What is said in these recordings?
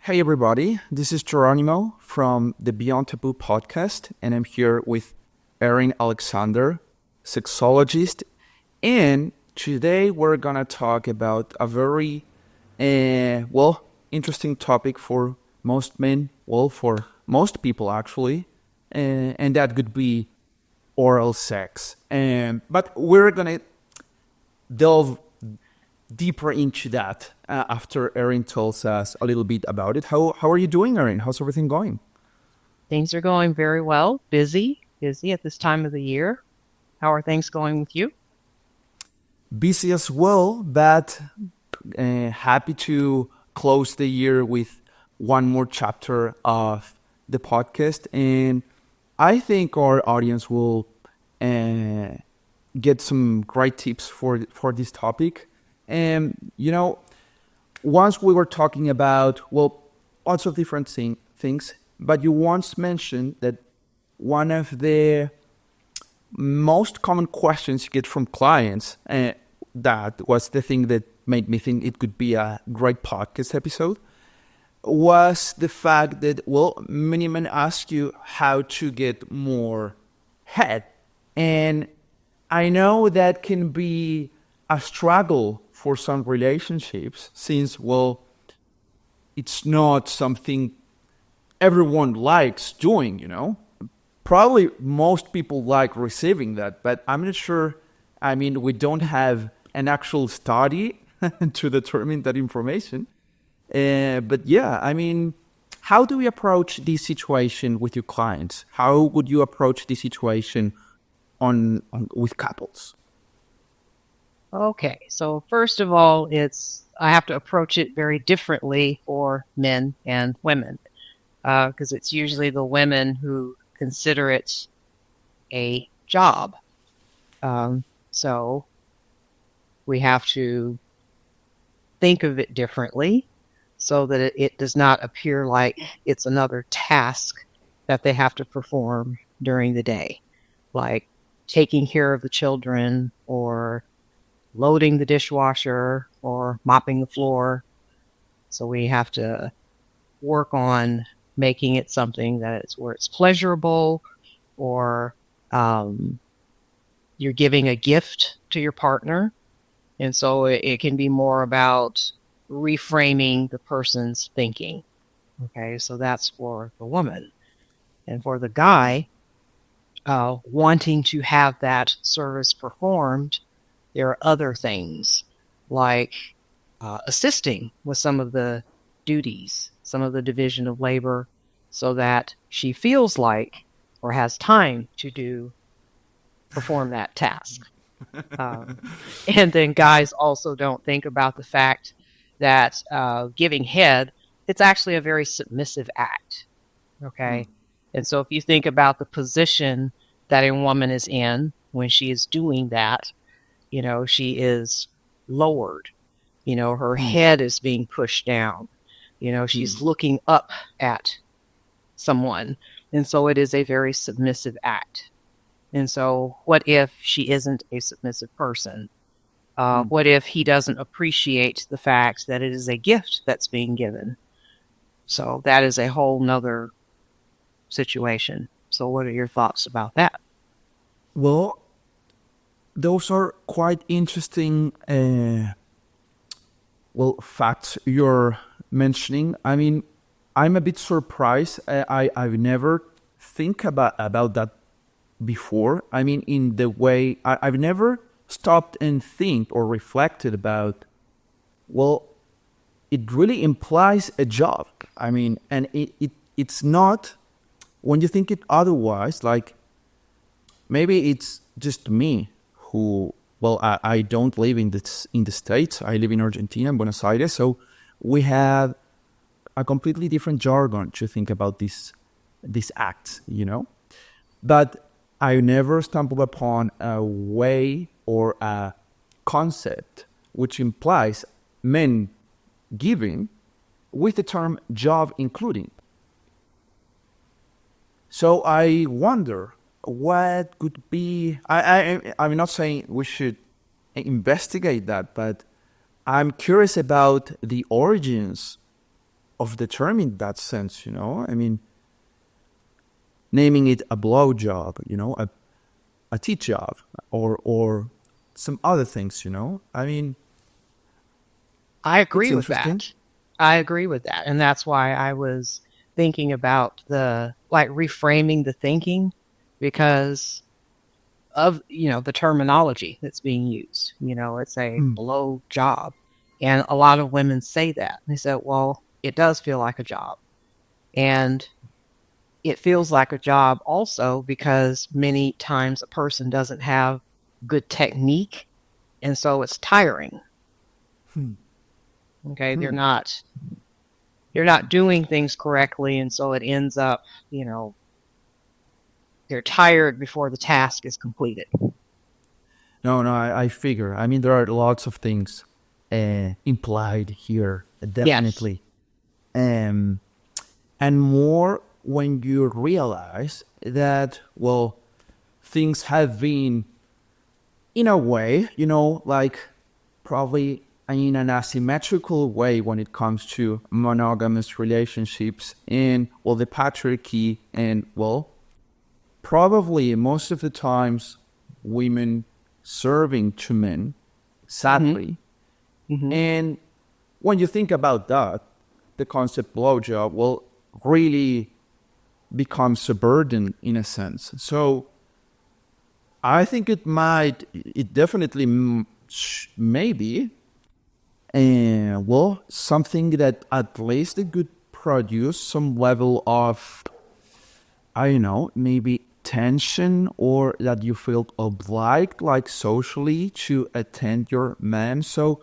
Hey everybody, this is Geronimo from the Beyond Taboo podcast, and I'm here with Erin Alexander, sexologist, and today we're gonna talk about a very, interesting topic for most men, for most people actually, and that could be oral sex. But we're gonna delve deeper into that after Erin tells us a little bit about it. How are you doing, Erin? How's everything going? Things are going very well. Busy at this time of the year. How are things going with you? Busy as well, but happy to close the year with one more chapter of the podcast. And I think our audience will uh, get some great tips for this topic. And, once we were talking about, lots of different things, but you once mentioned that one of the most common questions you get from clients, that was the thing that made me think it could be a great podcast episode, was the fact that, many men ask you how to get more head. And I know that can be a struggle for some relationships since, it's not something everyone likes doing. Probably most people like receiving that, but I'm not sure. I mean, we don't have an actual study to determine that information. But yeah, I mean, how do we approach this situation with your clients? How would you approach this situation on with couples? Okay, so first of all, I have to approach it very differently for men and women because it's usually the women who consider it a job. So we have to think of it differently so that it does not appear like it's another task that they have to perform during the day, like taking care of the children or loading the dishwasher or mopping the floor. So we have to work on making it something that it's where it's pleasurable, or you're giving a gift to your partner. And so it can be more about reframing the person's thinking. Okay, so that's for the woman. And for the guy, wanting to have that service performed, there are other things like assisting with some of the duties, some of the division of labor, so that she feels like or has time to perform that task. Um, and then guys also don't think about the fact that giving head, it's actually a very submissive act. Hmm. Okay. And so if you think about the position that a woman is in when she is doing that, she is lowered. Her Hmm. head is being pushed down. Hmm. She's looking up at someone. And so it is a very submissive act. And so what if she isn't a submissive person? Hmm. What if he doesn't appreciate the fact that it is a gift that's being given? So that is a whole nother situation. So what are your thoughts about that? Well, those are quite interesting. Facts you're mentioning. I mean, I'm a bit surprised. I've never think about that before. I mean, in the way I've never stopped and think or reflected about. Well, it really implies a job. I mean, and it's not when you think it otherwise. Like maybe it's just me who, I don't live in the States. I live in Argentina, Buenos Aires. So we have a completely different jargon to think about this act. But I never stumbled upon a way or a concept which implies men giving with the term job including. So I wonder what could be. I'm not saying we should investigate that, but I'm curious about the origins of the term in that sense, you know? I mean, naming it a blow job, you know, a tea job, or some other things, you know? I mean, I it's agree with interesting. that. I agree with that. And that's why I was thinking about the like reframing the thinking because of, the terminology that's being used. It's a Mm. blow job. And a lot of women say that. They said, well, it does feel like a job. And it feels like a job also because many times a person doesn't have good technique. And so it's tiring. Hmm. Okay. They're Hmm. not they're not doing things correctly. And so it ends up, they're tired before the task is completed. No, no, I figure. I mean, there are lots of things implied here, Yes. definitely. Um, and more when you realize that, well, things have been, in a way, you know, like probably in an asymmetrical way when it comes to monogamous relationships and, well, the patriarchy and, well, probably most of the times women serving to men, Hmm. sadly. Hmm. And when you think about that, the concept blowjob will really becomes a burden in a sense. So I think it definitely maybe, well, something that at least it could produce some level of, I don't know, maybe tension, or that you feel obliged, like socially, to attend your man. So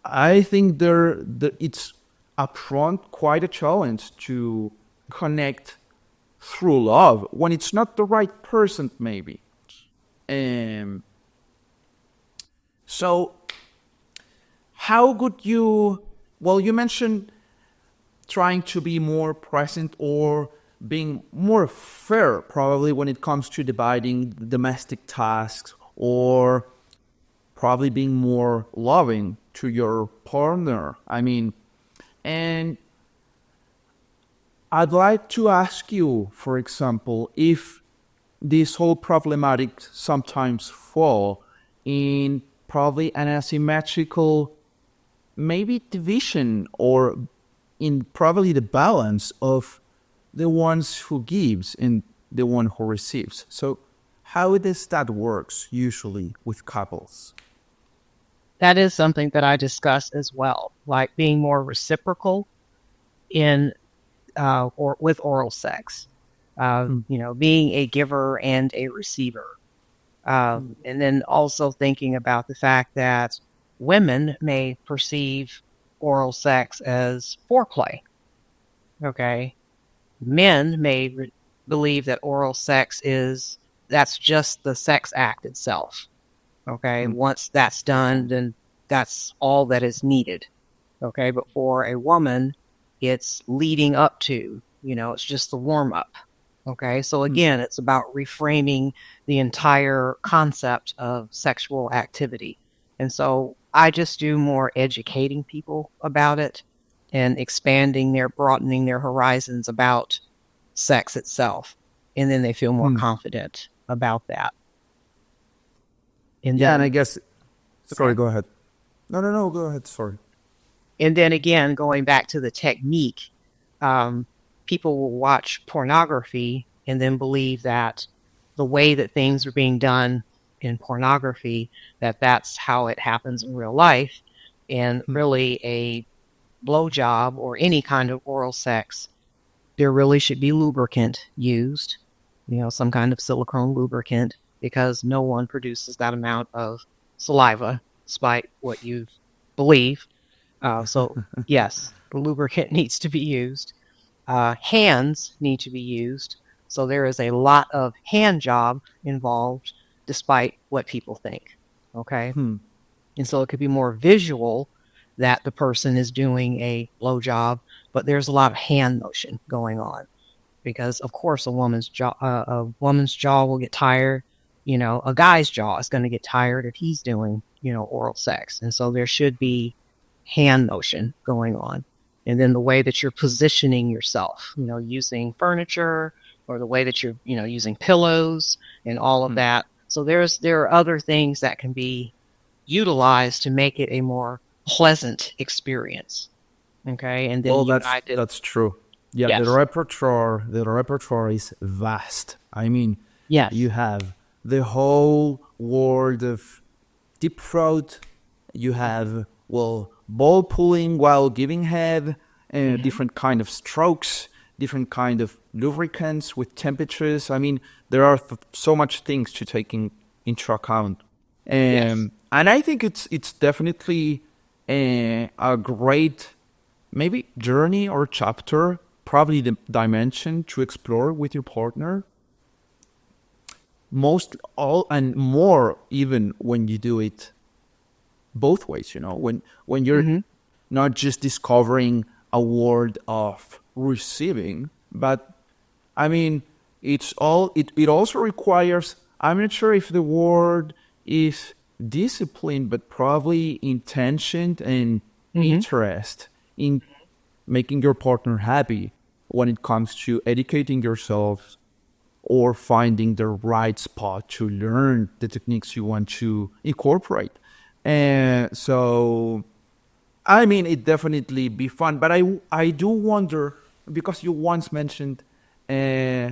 I think it's upfront quite a challenge to connect through love when it's not the right person, maybe. Um, so how would you? Well, you mentioned trying to be more present or being more fair, probably when it comes to dividing domestic tasks, or probably being more loving to your partner. I mean, and I'd like to ask you, for example, if this whole problematic sometimes fall in probably an asymmetrical maybe division, or in probably the balance of the ones who gives and the one who receives. So how does that works usually with couples? That is something that I discuss as well, like being more reciprocal in or with oral sex. Mm. Being a giver and a receiver. Mm. And then also thinking about the fact that women may perceive oral sex as foreplay. Okay. Men may believe that oral sex that's just the sex act itself. Okay. Mm. Once that's done, then that's all that is needed. Okay. But for a woman, it's leading up to, it's just the warm up. Okay. So Mm. again, it's about reframing the entire concept of sexual activity. And so I just do more educating people about it and broadening their horizons about sex itself. And then they feel more Mm. confident about that. And Yeah, and then, I guess, sorry, okay. go ahead. No, no, no, go ahead. Sorry. And then again, going back to the technique, um, people will watch pornography and then believe that the way that things are being done in pornography, that's how it happens in real life. And Mm. really, a blowjob or any kind of oral sex, there really should be lubricant used, some kind of silicone lubricant, because no one produces that amount of saliva, despite what you believe. So, yes, the lubricant needs to be used. Hands need to be used. So, there is a lot of hand job involved, despite what people think. Okay. Hmm. And so it could be more visual that the person is doing a blow job, but there's a lot of hand motion going on because, of course, a woman's jaw will get tired. A guy's jaw is going to get tired if he's doing, oral sex, and so there should be hand motion going on. and then the way that you're positioning yourself, using furniture, or the way that you're, using pillows and all of that. So there are other things that can be utilized to make it a more pleasant experience. Okay. And then Well, you and I did. that's true. Yeah, Yes. the repertoire is vast. I mean, Yes. you have the whole world of deep throat. You have, well, ball pulling while giving head, Hmm. different kind of strokes, different kind of lubricants with temperatures. I mean, there are so much things to take into account. Yes. And I think it's definitely a great maybe journey or chapter, probably the dimension to explore with your partner. Most all and more even when you do it both ways, when you're Hmm. not just discovering a world of receiving, but I mean, it also requires, I'm not sure if the word is discipline, but probably intention and Hmm. interest in making your partner happy when it comes to educating yourself or finding the right spot to learn the techniques you want to incorporate. And so, I mean, it definitely be fun, but I do wonder because you once mentioned, uh,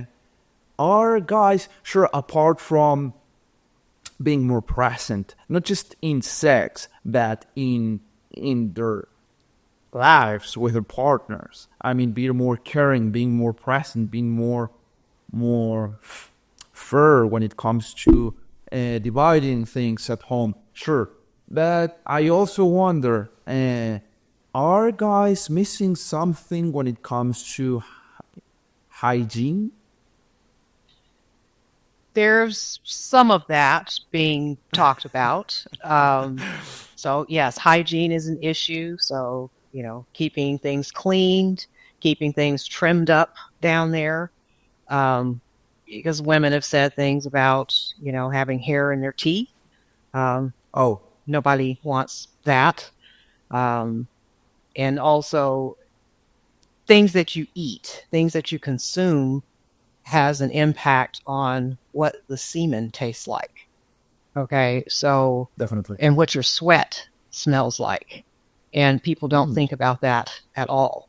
are guys sure apart from being more present, not just in sex, but in their lives with their partners. I mean, being more caring, being more present, being more fair when it comes to dividing things at home. Sure, but I also wonder: are guys missing something when it comes to hygiene? There's some of that being talked about. So yes, hygiene is an issue. So, keeping things cleaned, keeping things trimmed up down there. Um, because women have said things about, having hair in their teeth. Um, Oh, Nobody wants that. Um, and also things that you eat, things that you consume has an impact on what the semen tastes like. Okay. So, definitely. and what your sweat smells like. And people don't Mm, think about that at all.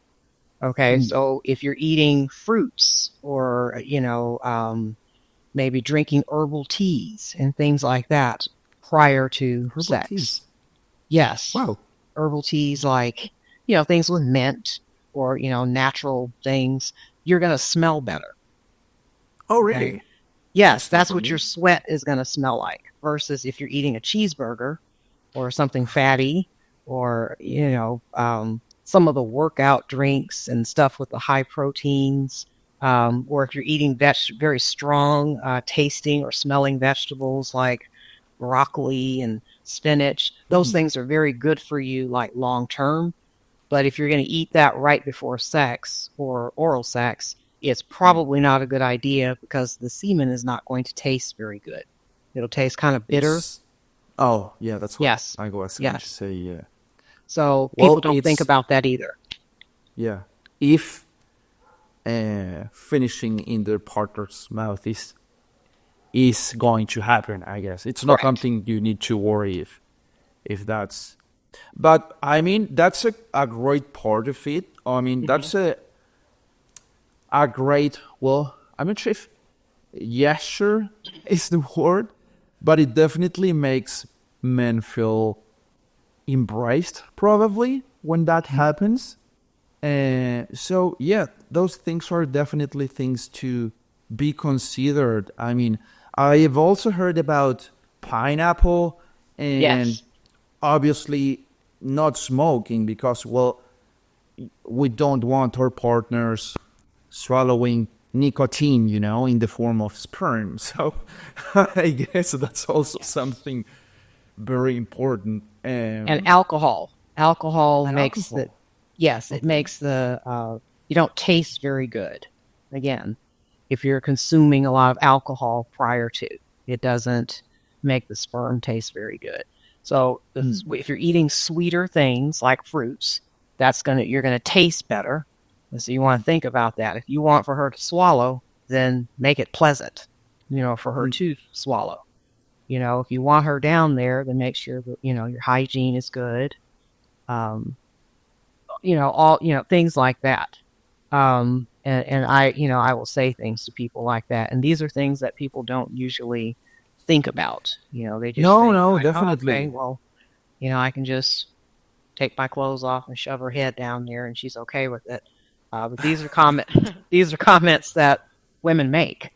Okay. mm, So if you're eating fruits or, maybe drinking herbal teas and things like that prior to herbal sex. teas. Yes. Wow. Herbal teas like, things with mint or, natural things, you're going to smell better. Oh, Okay. really? Yes, That's new that's for what your me. sweat is going to smell like versus if you're eating a cheeseburger or something fatty or, some of the workout drinks and stuff with the high proteins. Or if you're eating very strong tasting or smelling vegetables like broccoli and spinach, those Mm, things are very good for you, like long term. But if you're going to eat that right before sex or oral sex, it's mm. probably not a good idea because the semen is not going to taste very good. It'll taste kind of bitter. It's oh yeah, that's what Yes. I was going to Yes. say. Yeah. So people Well, don't think it's about that either. yeah. If finishing in the partner's mouth is going to happen, I guess it's not Correct. something you need to worry if that's. But I mean, that's a great part of it. I mean, Hmm. that's a great. Well, I'm not sure if yes, sure is the word, but it definitely makes men feel embraced probably when that Hmm. happens. So yeah, those things are definitely things to be considered. I mean, I have also heard about pineapple and Yes. obviously not smoking because well, we don't want our partners swallowing nicotine, in the form of sperm. So I guess that's also Yes. something very important. And alcohol. Alcohol And makes the, alcohol. yes, it Okay. makes you don't taste very good. Again, if you're consuming a lot of alcohol prior to, it doesn't make the sperm taste very good. So Mm. if you're eating sweeter things like fruits, you're gonna taste better. And so you want to think about that. If you want for her to swallow, then make it pleasant, for her to swallow. If you want her down there, then make sure that, your hygiene is good. All, things like that. And I will say things to people like that. And these are things that people don't usually think about. They just No, think, no, like, oh, okay, definitely. well, I can just take my clothes off and shove her head down there and she's okay with it. But these are these are comments that women make,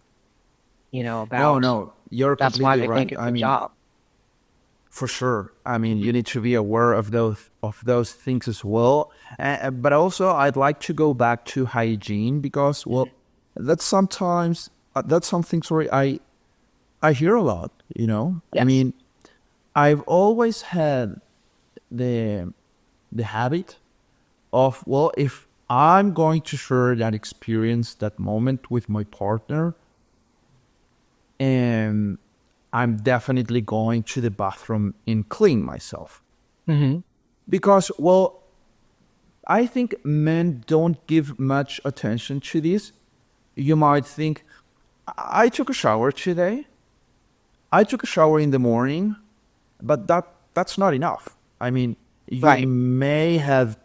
No, about no, you're that's why completely they think right. it's I a mean, job. for sure. I mean, you need to be aware of those things as well. But also, I'd like to go back to hygiene because, well, that's sometimes that's something. Sorry, I hear a lot. I Yes. mean, I've always had the habit of, well, if I'm going to share that experience, that moment with my partner, and I'm definitely going to the bathroom and clean myself. Hmm. Because, well, I think men don't give much attention to this. You might think, I took a shower today. I took a shower in the morning, but that's not enough. I mean, you Right. may have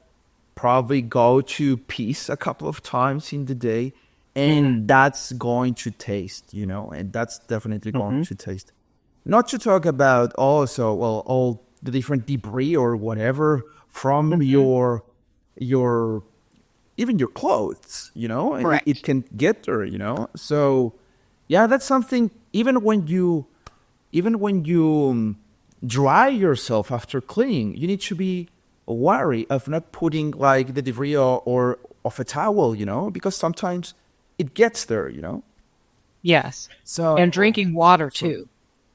probably go to piss a couple of times in the day, Hmm. and that's going to taste, and that's definitely going Hmm. to taste. Not to talk about also, well, all the different debris or whatever from Hmm. your even your clothes, it Correct. can get there, So yeah, that's something. Even when you dry yourself after cleaning, you need to be wary of not putting like the debris or of a towel, because sometimes it gets there, Yes. And So, drinking water so too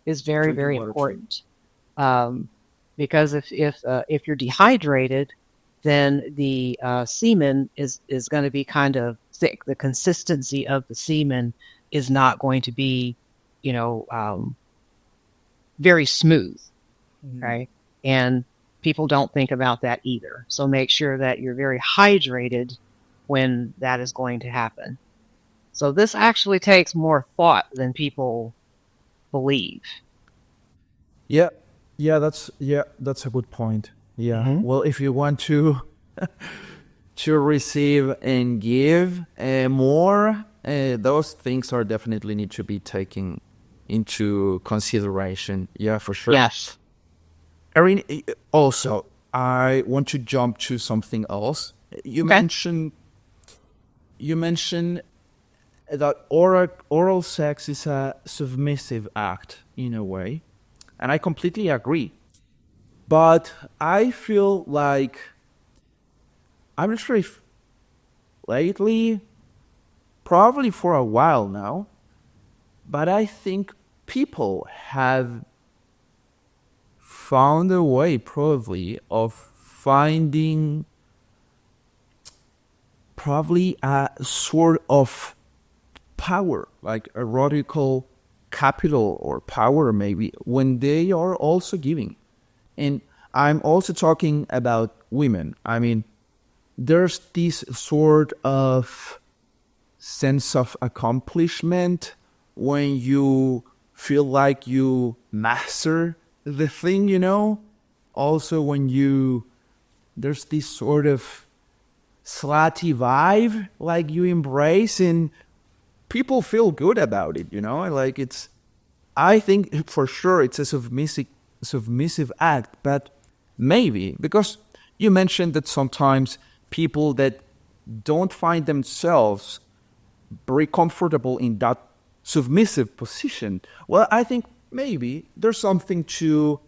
is very, drinking very water too. important. Um, because if you're dehydrated, then the semen is going to be kind of thick. The consistency of the semen is not going to be, you know, um, very smooth. Mhm. Okay, and people don't think about that either. So make sure that you're very hydrated when that is going to happen. So this actually takes more thought than people believe. Yeah, yeah, that's a good point. Yeah. Hmm. Well, if you want to receive and give more, those things are definitely need to be taken into consideration. Yeah, for sure. Yes. Erin, also, I want to jump to something else. You Okay. mentioned you mentioned that oral sex is a submissive act in a way, and I completely agree. But I feel like I'm not sure if lately, probably for a while now, but I think people have found a way probably of finding probably a sort of power, like erotical capital or power maybe, when they are also giving. And I'm also talking about women. I mean, there's this sort of sense of accomplishment when you feel like you master the thing, Also, when there's this sort of slutty vibe like you embrace, and people feel good about it, Like I think for sure it's a submissive act, but maybe because you mentioned that sometimes people that don't find themselves very comfortable in that submissive position. Well, I think maybe there's something to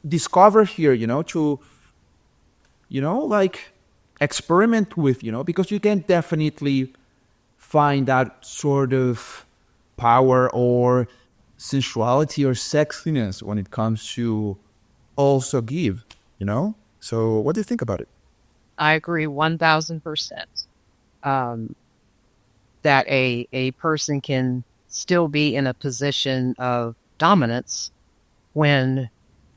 discover here, to like experiment with, because you can definitely find that sort of power or sensuality or sexiness when it comes to also give, So, what do you think about it? I agree 1000%. Um, that a person can still be in a position of dominance when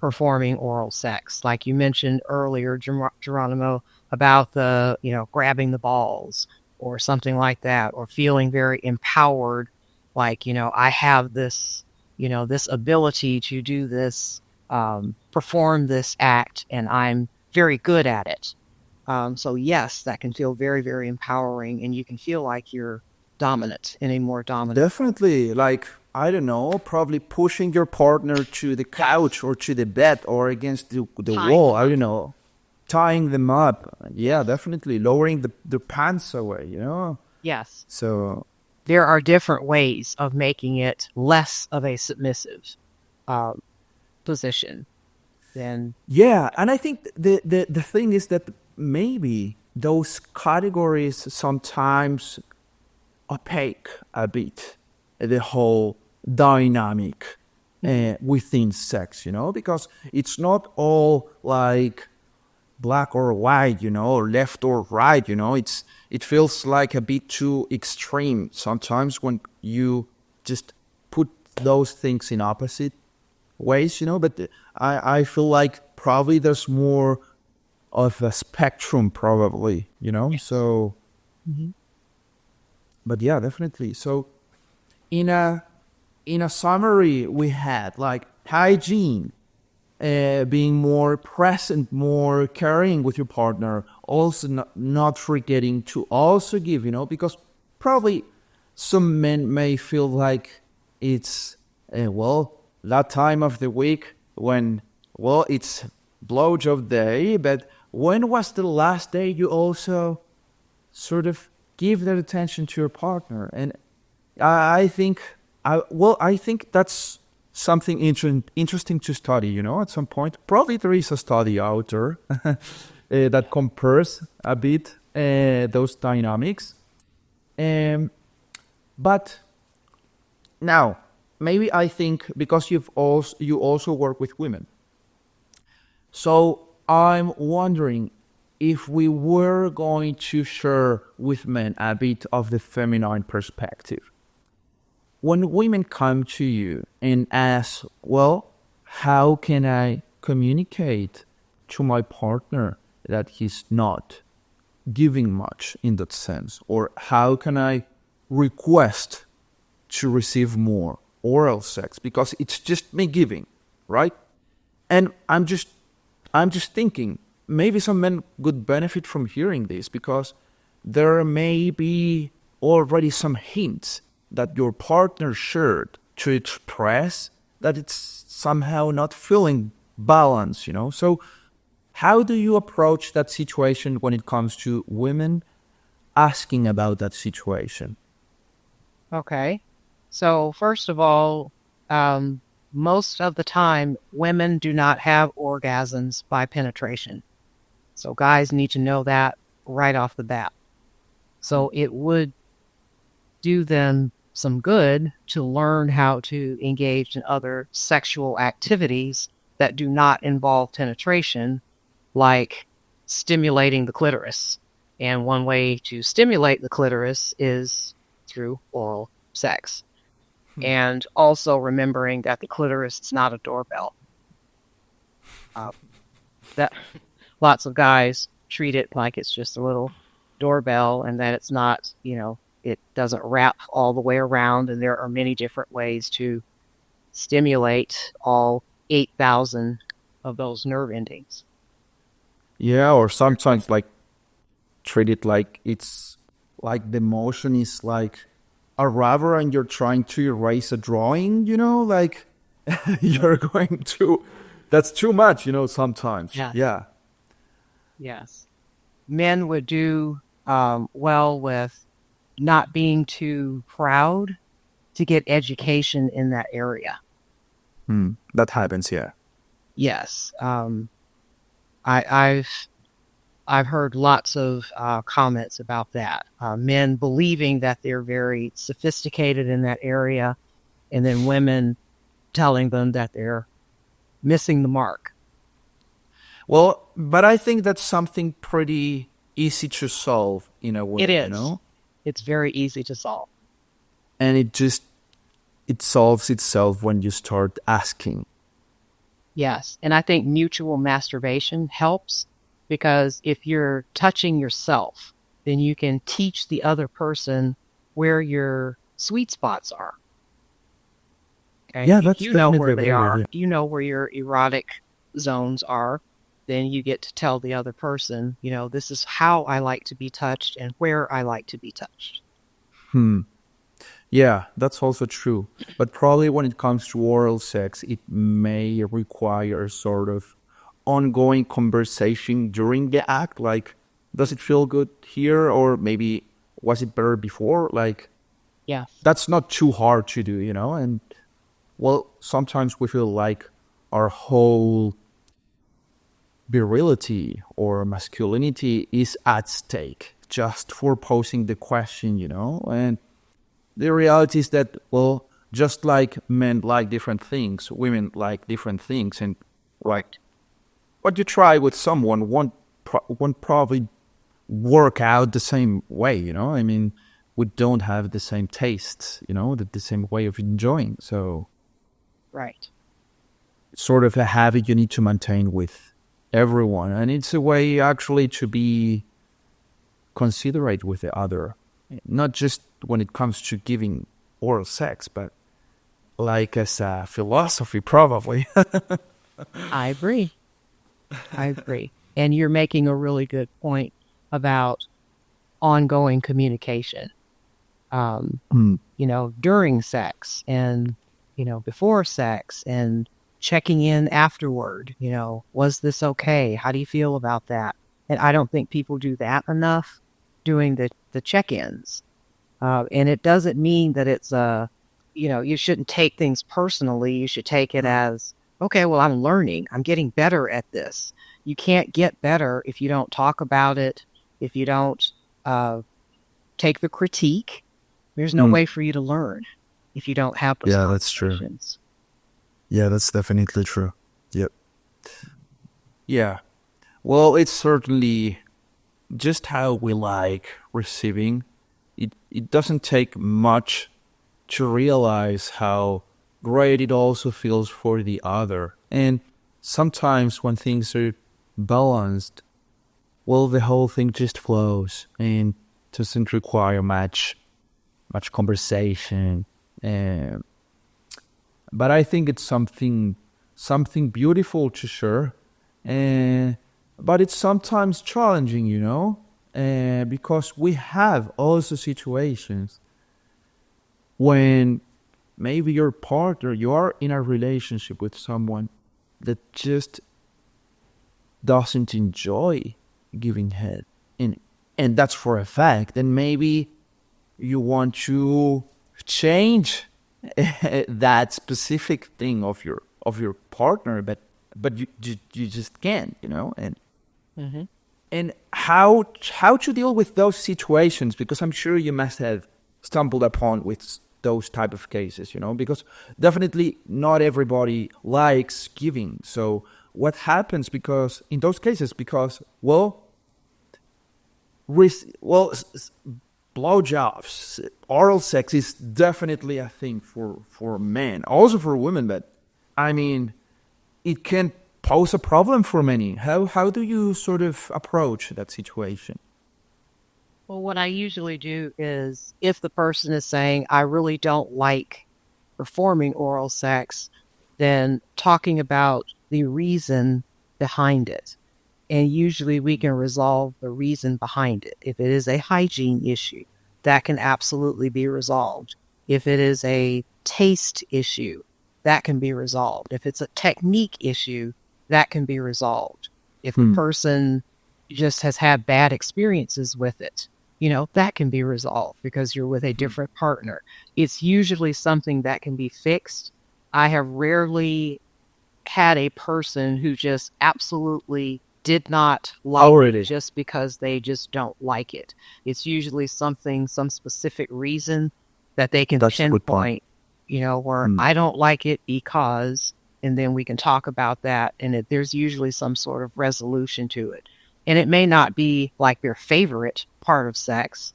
performing oral sex. Like you mentioned earlier, Geronimo, about the, grabbing the balls or something like that, or feeling very empowered. Like, I have this, this ability to do this, perform this act, and I'm very good at it. So yes, that can feel very, very empowering, and you can feel like you're dominant in a more dominant. Definitely, like, I don't know, probably pushing your partner to the Yes. couch or to the bed or against the Tying wall. them I up. don't know, tying them up. Yeah, Yes. definitely lowering the pants away. Yes. So There are different ways of making it less of a submissive um, position than. yeah, and I think the thing is that maybe those categories sometimes opaque a bit the whole dynamic Mhm. within sex, because it's not all like black or white, or left or right, it feels like a bit too extreme sometimes when you just put those things in opposite ways, but I feel like probably there's more of a spectrum probably, Yes. so Mhm. but yeah, definitely. So in a summary, we had like hygiene, being more present, more caring with your partner, also not forgetting to also give, because probably some men may feel like it's, well, that time of the week when, well, it's blowjob day, but when was the last day you also sort of give that attention to your partner? And I think, I think that's something interesting to study. At some point, probably there is a study out there that compares a bit those dynamics. Um, but now, maybe I think because you also work with women, so I'm wondering if we were going to share with men a bit of the feminine perspective. When women come to you and ask, well, how can I communicate to my partner that he's not giving much in that sense? Or how can I request to receive more oral sex? Because it's just me giving, right? And I'm just thinking maybe some men would benefit from hearing this because there may be already some hints that your partner shared to express that it's somehow not feeling balance. So how do you approach that situation when it comes to women asking about that situation? Okay. So first of all, um, most of the time, women do not have orgasms by penetration. So guys need to know that right off the bat. So it would do them some good to learn how to engage in other sexual activities that do not involve penetration, like stimulating the clitoris. And one way to stimulate the clitoris is through oral sex. And also remembering that the clitoris is not a doorbell. Uh, that lots of guys treat it like it's just a little doorbell and that it's not, it doesn't wrap all the way around. And there are many different ways to stimulate all 8,000 of those nerve endings. Yeah, or sometimes like treat it like it's like the motion is like a rubber and you're trying to erase a drawing, like you're going to, that's too much, sometimes. Yes. Yeah. Yes. Men would do well with not being too proud to get education in that area. That happens, yeah. Yes. I, I've I've heard lots of comments about that. Men believing that they're very sophisticated in that area, and then women telling them that they're missing the mark. Well, but I think that's something pretty easy to solve in a It way, is. It's very easy to solve. and it solves itself when you start asking. Yes. And I think mutual masturbation helps because if you're touching yourself, then you can teach the other person where your sweet spots are. Okay. Yeah, If that's you know definitely where a they very good are, idea. you know where your erotic zones are, then you get to tell the other person, this is how I like to be touched and where I like to be touched. Hmm. Yeah, that's also true. But probably when it comes to oral sex, it may require sort of ongoing conversation during the act. Like, does it feel good here? Or maybe was it better before? Like, Yes. that's not too hard to do, And well, sometimes we feel like our whole virility or masculinity is at stake just for posing the question. And the reality is that, well, just like men like different things, women like different things, and like Correct. what you try with someone won't probably work out the same way. I mean, we don't have the same tastes, the same way of enjoying. So Right. it's sort of a habit you need to maintain with everyone, and it's a way actually to be considerate with the other, not just when it comes to giving oral sex, but like as a philosophy, probably. I agree. I agree. And you're making a really good point about ongoing communication, um, Hmm. during sex and, before sex and checking in afterward. Was this okay? How do you feel about that? And I don't think people do that enough doing the check-ins. And it doesn't mean that it's you shouldn't take things personally. You should take it as, okay, well, I'm learning. I'm getting better at this. You can't get better if you don't talk about it, if you don't uh, take the critique. There's no Hmm. way for you to learn if you don't have those Yeah, that's true. conversations. Yeah, that's definitely true. Yep. Yeah. Well, it's certainly just how we like receiving. It doesn't take much to realize how great it also feels for the other. And sometimes when things are balanced, well, the whole thing just flows and doesn't require much conversation. Uh, but I think it's something beautiful to share. But it's sometimes challenging, because we have also situations when maybe your partner, you are in a relationship with someone that just doesn't enjoy giving head. And that's for a fact. And maybe you want to change that specific thing of your partner, but you just can't. Hmm. And how to deal with those situations, because I'm sure you must have stumbled upon with those type of cases, because definitely not everybody likes giving. So what happens because in those cases, because well, well, blowjobs, oral sex is definitely a thing for men, also for women, but I mean, it can pose a problem for many. How do you sort of approach that situation? Well, what I usually do is if the person is saying, I really don't like performing oral sex, then talking about the reason behind it. And usually we can resolve the reason behind it. If it is a hygiene issue, that can absolutely be resolved. If it is a taste issue, that can be resolved. If it's a technique issue, that can be resolved. If the Hmm. person just has had bad experiences with it, that can be resolved because you're with a different partner. It's usually something that can be fixed. I have rarely had a person who just absolutely did not like it Already. just because they just don't like it. It's usually something, some specific reason that they can That's a good point. pinpoint, where Hmm. I don't like it because, and then we can talk about that. And there's usually some sort of resolution to it. And it may not be like their favorite part of sex,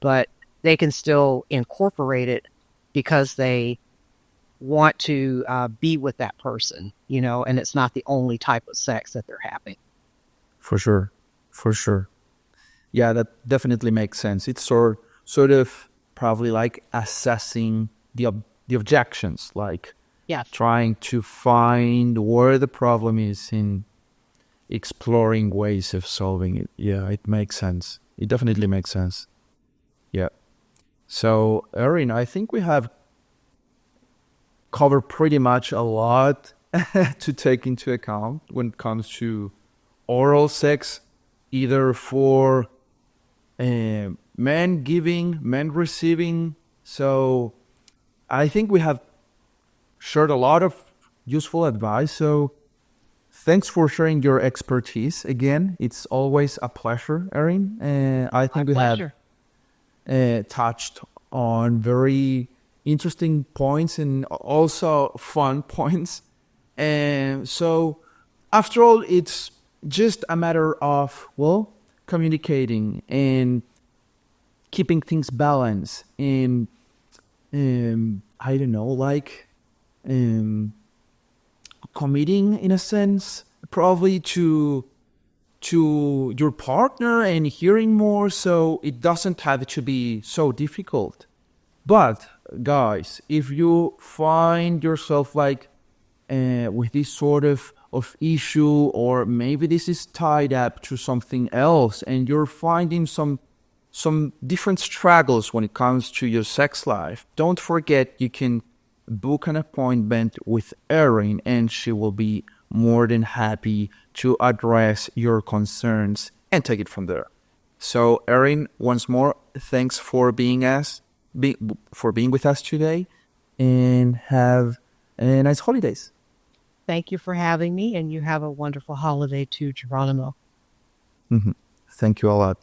but they can still incorporate it because they want to be with that person, and it's not the only type of sex that they're having. For sure. For sure. Yeah, that definitely makes sense. It's sort of probably like assessing the objections, like Yes. trying to find where the problem is in exploring ways of solving it. Yeah, it makes sense. It definitely makes sense. Yeah. So, Erin, I think we have covered pretty much a lot to take into account when it comes to oral sex, either for men giving, men receiving. So, I think we have shared a lot of useful advice. So, thanks for sharing your expertise again. It's always a pleasure, Erin. I My think we have pleasure. touched on very interesting points and also fun points. And so, after all, it's just a matter of, well, communicating and keeping things balanced and, I don't know, like, um, committing in a sense probably to your partner and hearing more, so it doesn't have to be so difficult. But guys, if you find yourself like with this sort of issue, or maybe this is tied up to something else and you're finding some different struggles when it comes to your sex life, don't forget you can book an appointment with Erin and she will be more than happy to address your concerns and take it from there. So, Erin, once more, thanks for for being with us today, and have a nice holidays. Thank you for having me, and you have a wonderful holiday too, Geronimo. Thank you a lot.